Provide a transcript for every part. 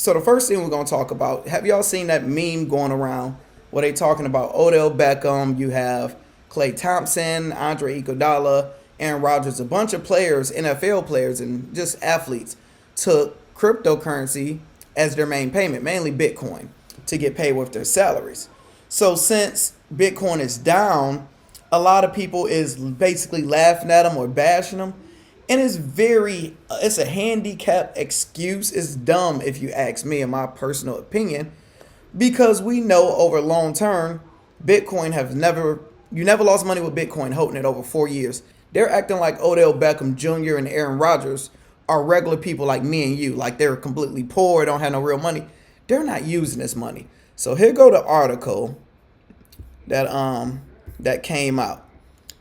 So the first thing we're gonna talk about, have y'all seen that meme going around where they talking about Odell Beckham, you have Klay Thompson, Andre Iguodala, Aaron Rodgers, a bunch of players, NFL players and just athletes took cryptocurrency as their main payment, mainly Bitcoin, to get paid with their salaries. So since Bitcoin is down, a lot of people is basically laughing at them or bashing them. And it's a handicap excuse. It's dumb if you ask me, in my personal opinion, because we know over long term, you never lost money with Bitcoin holding it over 4 years. They're acting like Odell Beckham Jr. and Aaron Rodgers are regular people like me and you, like they're completely poor, don't have no real money. They're not using this money. So here go the article that came out.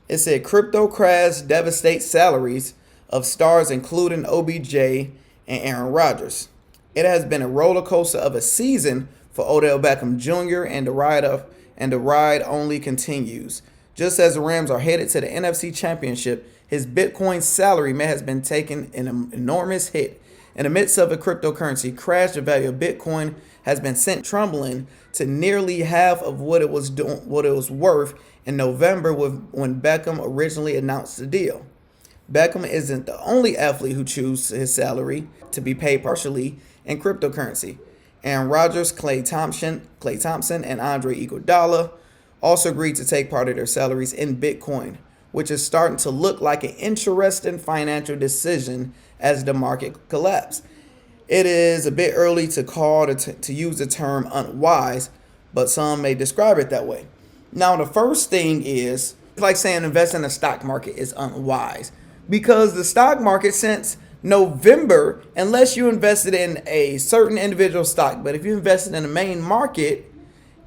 It said crypto crash devastates salaries of stars including OBJ and Aaron Rodgers. It has been a roller coaster of a season for Odell Beckham Jr. and the ride only continues. Just as the Rams are headed to the NFC Championship, his Bitcoin salary may has been taking an enormous hit. In the midst of a cryptocurrency crash, the value of Bitcoin has been sent tumbling to nearly half of what it was worth in November when Beckham originally announced the deal. Beckham isn't the only athlete who chooses his salary to be paid partially in cryptocurrency. Aaron Rodgers, Klay Thompson, and Andre Iguodala also agreed to take part of their salaries in Bitcoin, which is starting to look like an interesting financial decision as the market collapses. It is a bit early to use the term unwise, but some may describe it that way. Now, the first thing is, it's like saying invest in the stock market is unwise, because the stock market since November, unless you invested in a certain individual stock, but if you invested in the main market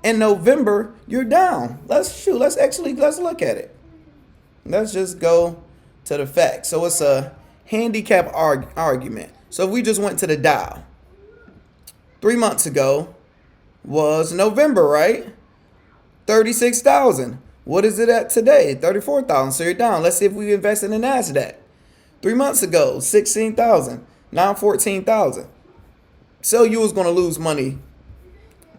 in November, you're down. Let's look at it. Let's just go to the facts. So it's a handicap argument. So if we just went to the Dow, 3 months ago was November, right? 36,000. What is it at today? 34,000. So you're down. Let's see if we invest in the NASDAQ. 3 months ago, 16,000. Now 14,000. So you was going to lose money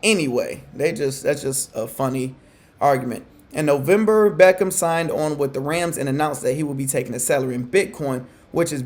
anyway. That's just a funny argument. In November, Beckham signed on with the Rams and announced that he would be taking a salary in Bitcoin, which was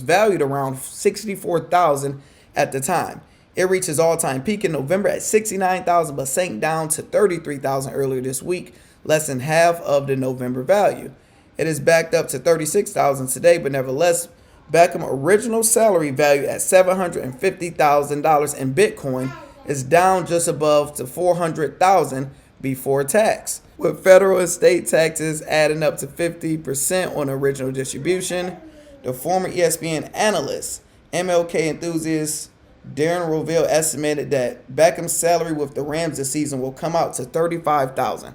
valued around 64,000 at the time. It reached its all-time peak in November at 69,000, but sank down to 33,000 earlier this week, less than half of the November value. It is backed up to 36,000 today, but nevertheless, Beckham's original salary value at $750,000 in Bitcoin is down just above to 400,000 before tax, with federal and state taxes adding up to 50% on original distribution. The former ESPN analyst, MLK enthusiast Darren Rovell estimated that Beckham's salary with the Rams this season will come out to $35,000.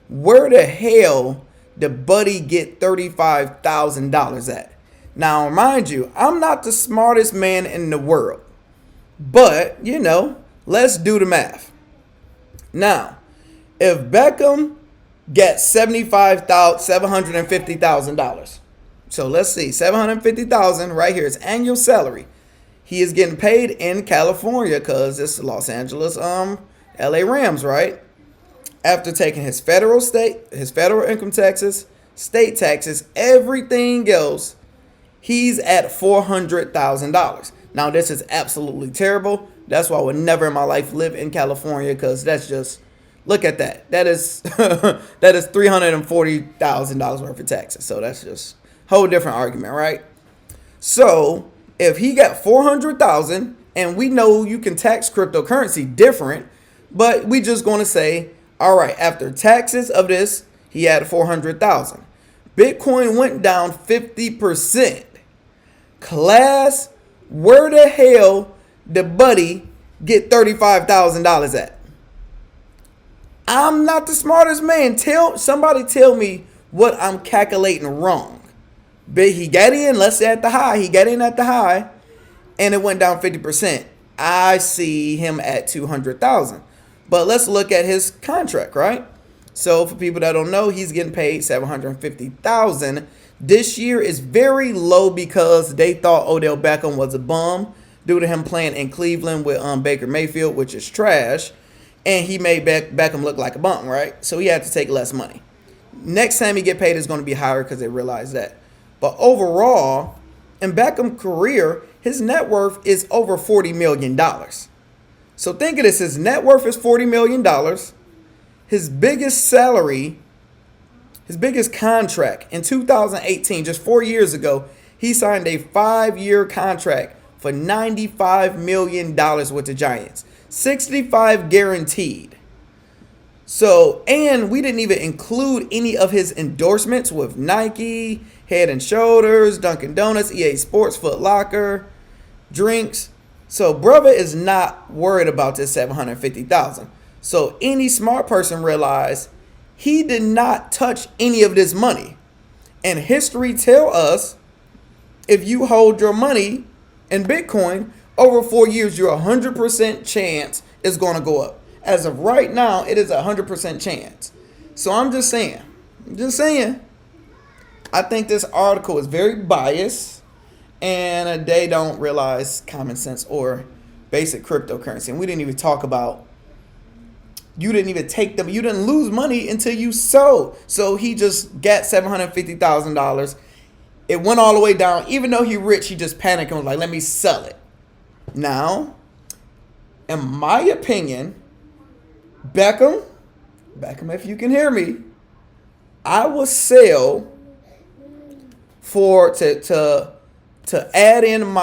Where the hell did Buddy get $35,000 at? Now, mind you, I'm not the smartest man in the world, but let's do the math. Now, if Beckham gets $750,000, so let's see, $750,000 right here is annual salary. He is getting paid in California because it's Los Angeles, LA Rams, right? After taking his federal income taxes, state taxes, everything else, he's at $400,000. Now, this is absolutely terrible. That's why I would never in my life live in California, because that's just, look at that. That is $340,000 worth of taxes. So that's just a whole different argument, right? So if he got $400,000, and we know you can tax cryptocurrency different, but we just going to say, all right, after taxes of this, he had $400,000. Bitcoin went down 50%. Class, where the hell did Buddy get $35,000 at? I'm not the smartest man. Somebody tell me what I'm calculating wrong. But he got in, let's say at the high. He got in at the high, and it went down 50%. I see him at $200,000. But let's look at his contract, right? So for people that don't know, he's getting paid $750,000. This year is very low because they thought Odell Beckham was a bum. due to him playing in Cleveland with Baker Mayfield, which is trash. And he made Beckham look like a bum, right? So he had to take less money. Next time he get paid is going to be higher because they realize that. But overall, in Beckham's career, his net worth is over $40 million. So think of this. His net worth is $40 million. His biggest salary, his biggest contract in 2018, just 4 years ago, he signed a 5-year contract for $95 million with the Giants. 65 guaranteed. So, and we didn't even include any of his endorsements with Nike, Head and Shoulders, Dunkin' Donuts, EA Sports, Foot Locker, drinks. So, brother is not worried about this $750,000. So, any smart person realized he did not touch any of this money. And history tell us if you hold your money in Bitcoin over 4 years, your 100% chance is going to go up. As of right now, it is a 100% chance. So I'm just saying. I think this article is very biased, and they don't realize common sense or basic cryptocurrency. And we didn't even talk about, you didn't even take them, you didn't lose money until you sold. So he just got $750,000. It went all the way down. Even though he rich, he just panicked and was like, let me sell it. Now, in my opinion, Beckham, if you can hear me, I will sell to add in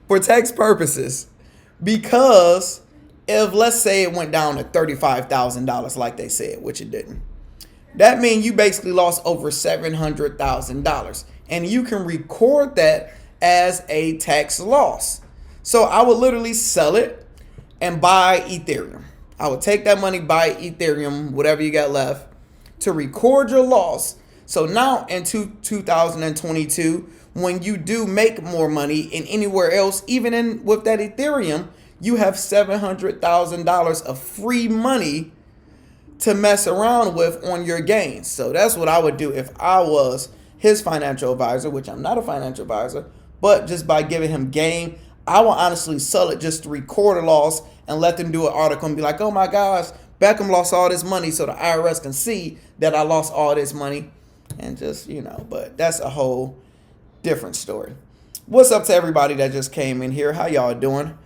for tax purposes, because if, let's say, it went down to $35,000 like they said, which it didn't, that means you basically lost over $700,000, and you can record that as a tax loss. So I would literally sell it and buy Ethereum. I would take that money, buy Ethereum, whatever you got left, to record your loss. So now in 2022, when you do make more money in anywhere else, even with that Ethereum, you have $700,000 of free money to mess around with on your gains. So that's what I would do if I was his financial advisor, which I'm not a financial advisor, but just by giving him game, I will honestly sell it just to record a loss and let them do an article and be like, oh my gosh, Beckham lost all this money, so the IRS can see that I lost all this money. And just, but that's a whole different story. What's up to everybody that just came in here? How y'all doing?